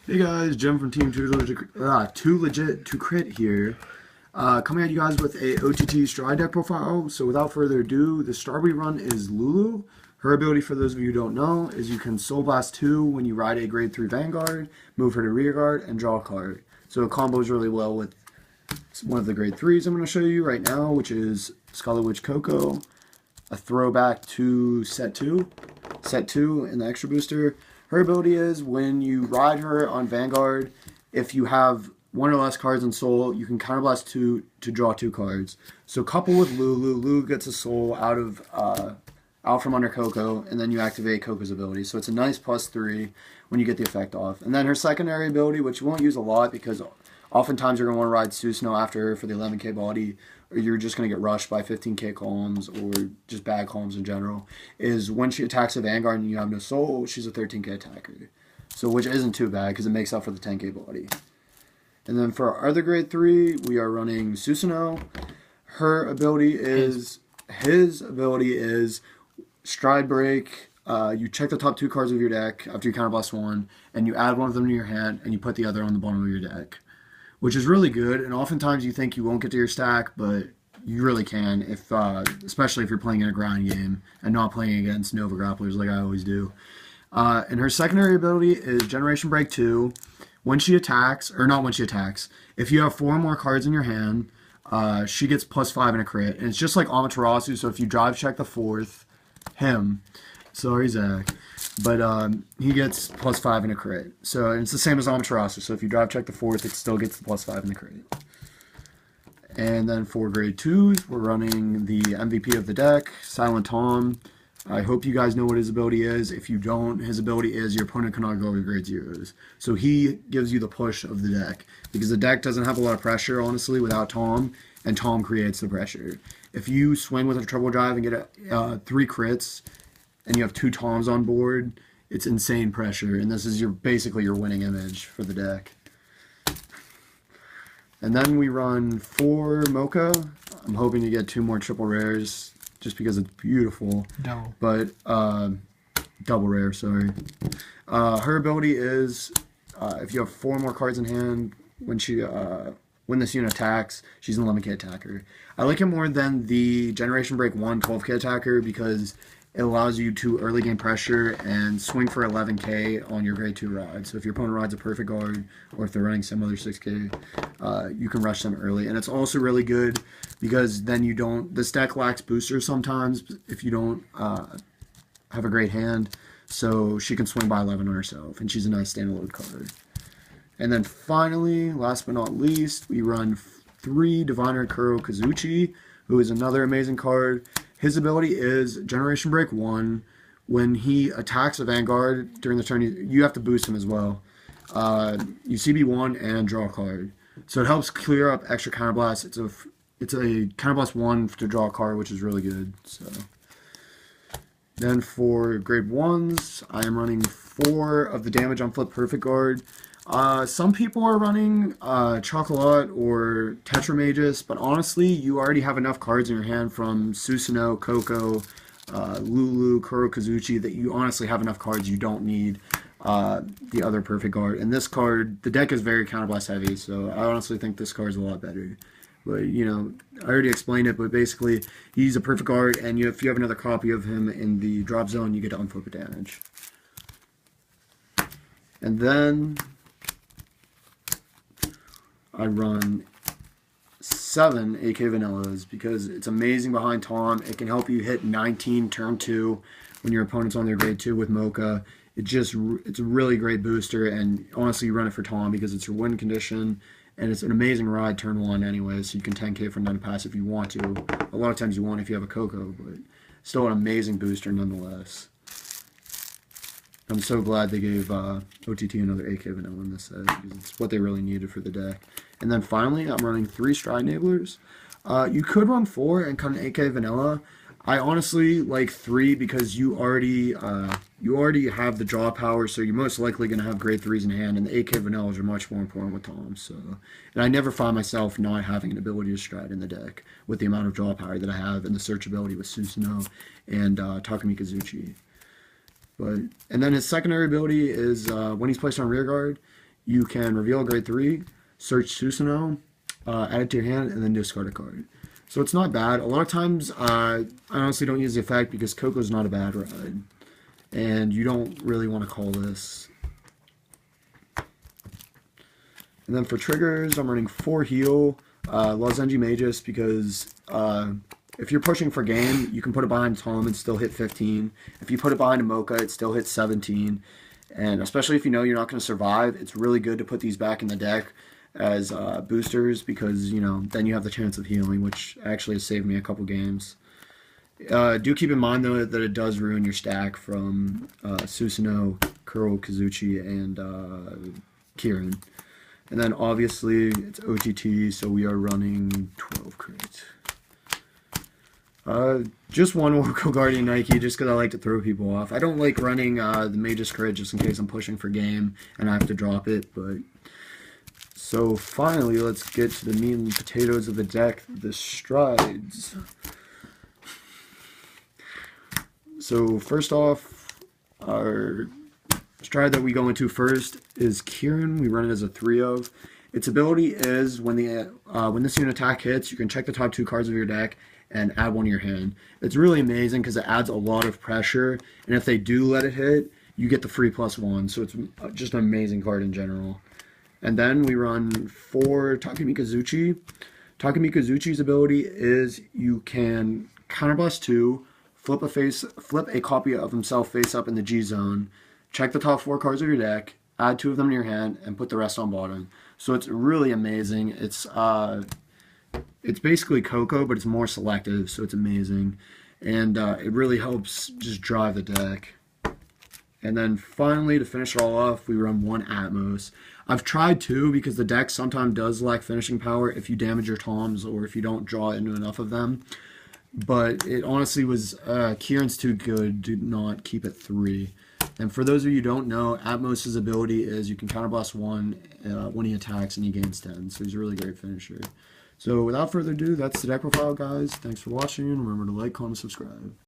Hey guys, Jim from Team Too Legit to Crit here. Coming at you guys with a OTT Stride deck profile. So without further ado, the star we run is Lulu. Her ability, for those of you who don't know, is you can Soul Blast 2 when you ride a grade 3 Vanguard, move her to rear guard, and draw a card. So it combos really well with one of the grade 3s I'm going to show you right now, which is Scarlet Witch Coco, a throwback to set 2 in the extra booster. Her ability is when you ride her on Vanguard, if you have one or less cards in Soul, you can counterblast 2 to draw 2 cards. So couple with Lulu, Lulu gets a Soul out from under Coco, and then you activate Coco's ability. So it's a nice +3 when you get the effect off. And then her secondary ability, which you won't use a lot because oftentimes you're going to want to ride Susano after her for the 11k body, or you're just going to get rushed by 15k columns or just bad columns in general, is when she attacks a Vanguard and you have no Soul, she's a 13k attacker. So which isn't too bad because it makes up for the 10k body. And then for our other grade 3, we are running Susano. His ability is Stride Break. You check the top 2 cards of your deck after you counterblast 1, and you add one of them to your hand, and you put the other on the bottom of your deck, which is really good. And oftentimes you think you won't get to your stack, but you really can, if especially if you're playing in a grind game and not playing against Nova Grapplers like I always do. And her secondary ability is Generation Break 2. When she attacks, or not when she attacks, if you have 4 or more cards in your hand, she gets +5 in a crit. And it's just like Amaterasu, so if you drive check the 4th, sorry Zach, but he gets +5 in a crit. So it's the same as Amaterasu, so if you drive check the 4th, it still gets the +5 in the crit. And then for grade 2s, we're running the MVP of the deck, Silent Tom. I hope you guys know what his ability is. If you don't, his ability is your opponent cannot go over grade 0s. So he gives you the push of the deck, because the deck doesn't have a lot of pressure, honestly, without Tom, and Tom creates the pressure. If you swing with a triple drive and get 3 crits, and you have 2 Toms on board, it's insane pressure, and this is basically your winning image for the deck. And then we run 4 Moca. I'm hoping to get 2 more triple rares, just because it's beautiful. Double. But, double rare, sorry. Her ability is, if you have 4 more cards in hand, when this unit attacks, she's an 11k attacker. I like it more than the Generation Break 1 12k attacker because it allows you to early game pressure and swing for 11k on your grade 2 ride. So if your opponent rides a perfect guard, or if they're running some other 6k, you can rush them early. And it's also really good because then you don't, this deck lacks boosters sometimes if you don't have a great hand. So she can swing by 11 on herself, and she's a nice standalone card. And then finally, last but not least, we run 3 Diviner Kuro Kazuchi, who is another amazing card. His ability is Generation Break 1. When he attacks a Vanguard during the turn, you have to boost him as well. You CB1 and draw a card. So it helps clear up extra counterblast. It's a counterblast 1 to draw a card, which is really good. So then for grade 1s, I am running 4 of the damage on Flip Perfect Guard. Some people are running Chocolat or Tetramagus, but honestly, you already have enough cards in your hand from Susano, Coco, Lulu, Kuro Kazuchi that you honestly have enough cards. You don't need the other Perfect Guard. And this card, the deck is very counterblast heavy, so I honestly think this card is a lot better. But, you know, I already explained it, but basically, he's a Perfect Guard, and if you have another copy of him in the drop zone, you get to unflip a damage. And then I run 7 AK Vanillas because it's amazing behind Tom. It can help you hit 19 turn 2 when your opponent's on their grade 2 with Mocha. It's a really great booster, and honestly you run it for Tom because it's your win condition, and it's an amazing ride turn 1 anyway, so you can 10k from down to pass if you want to. A lot of times you won't if you have a Coco, but still an amazing booster nonetheless. I'm so glad they gave OTT another AK Vanilla in this set because it's what they really needed for the deck. And then finally, I'm running 3 Stride Enablers. You could run 4 and cut an AK Vanilla. I honestly like 3 because you already have the draw power, so you're most likely going to have grade 3s in hand, and the AK Vanillas are much more important with Tom. So, and I never find myself not having an ability to stride in the deck with the amount of draw power that I have and the search ability with Susano and Takumi Kazuchi. And then his secondary ability is when he's placed on rear guard, you can reveal a grade 3, search Susano, add it to your hand, and then discard a card. So it's not bad. A lot of times, I honestly don't use the effect because Coco's not a bad ride. And you don't really want to call this. And then for triggers, I'm running 4 heal, Lozenji Magus, because if you're pushing for game, you can put it behind Tom and still hit 15. If you put it behind a Moca, it still hits 17. And especially if you know you're not going to survive, it's really good to put these back in the deck as boosters because, you know, then you have the chance of healing, which actually has saved me a couple games. Do keep in mind, though, that it does ruin your stack from Susano, Kuro, Kazuchi, and Kieran. And then, obviously, it's OTT, so we are running 12 crates. Just one Oracle Guardian Nike, just because I like to throw people off. I don't like running the Magus crit just in case I'm pushing for game and I have to drop it, but... So, finally, let's get to the meat and potatoes of the deck, the strides. So, first off, our stride that we go into first is Kieran. We run it as a 3 of. Its ability is when this unit attack hits, you can check the top 2 cards of your deck and add 1 to your hand. It's really amazing because it adds a lot of pressure, and if they do let it hit, you get the free +1. So it's just an amazing card in general. And then we run 4 Takumi Kazuchi. Takumi Kazuchi's ability is you can counterblast 2, flip a copy of himself face up in the G zone, check the top 4 cards of your deck, add 2 of them to your hand, and put the rest on bottom. So it's really amazing. It's basically Coco, but it's more selective, so it's amazing. And it really helps just drive the deck. And then finally, to finish it all off, we run 1 Atmos. I've tried 2 because the deck sometimes does lack finishing power if you damage your toms or if you don't draw into enough of them. But it honestly was, Kieran's too good to not keep it 3. And for those of you who don't know, Atmos' ability is you can counterblast 1 when he attacks and he gains 10. So he's a really great finisher. So without further ado, that's the deck profile, guys. Thanks for watching. Remember to like, comment, subscribe.